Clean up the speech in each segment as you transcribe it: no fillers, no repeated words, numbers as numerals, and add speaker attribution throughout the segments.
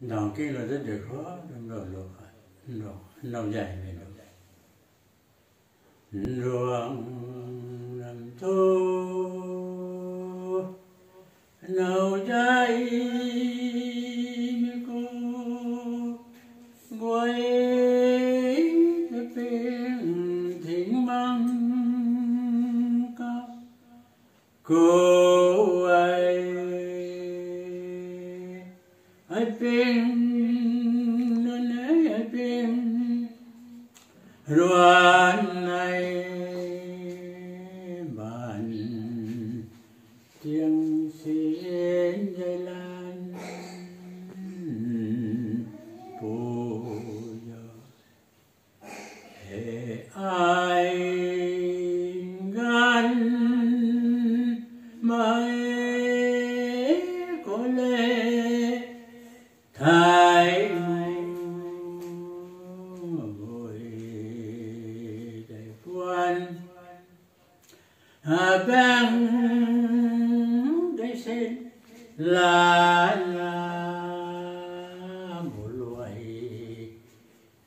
Speaker 1: Đòn kia là rất được khó, rồi lâu dài về đâu. Ruộng làm thô nào dài cô quay bên thỉnh măng ca cô ai bên nơi bên ruộng này bàn tiếng xin dây lan bù giờ hệ ai gan mai có lẽ thái ngồi đầy quan bang để xin là một loài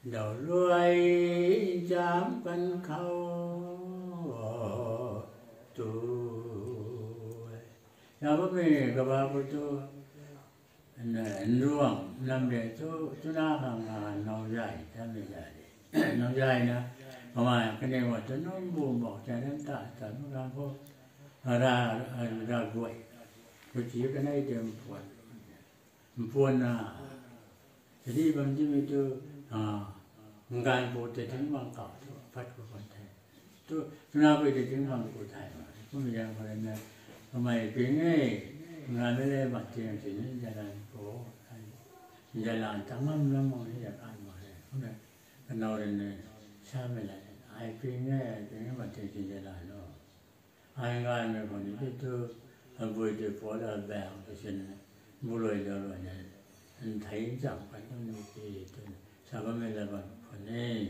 Speaker 1: đầu loài dám cân khâu tuổi nhà bố mẹ các bà bố chú ruộng làm để chú đã hàng nấu dài theo mình dài nấu dài nữa mà cái này mà cho nó buồn bỏ chạy đến tại nó ra vô ra quậy tôi chỉ cái này thì buồn thì đi bằng chứ mình tôi gan bộ thì chính bằng cỏ phát của con thầy tôi nào bây giờ chính bằng của thầy mà không bây giờ phải là mày tiếng ấy ngài mới lên mặt tiền thì những gia đình của gia đình thằng lắm mà gia đình mà không được cái nào này sao mày lại ai tiếng ấy tiếng mặt tiền thì gia đình nó ai ngài mới còn những cái tôi vui thì phố là bèo thì xin mua rồi này anh thấy chẳng phải nó gì sao có mày là bằng phần này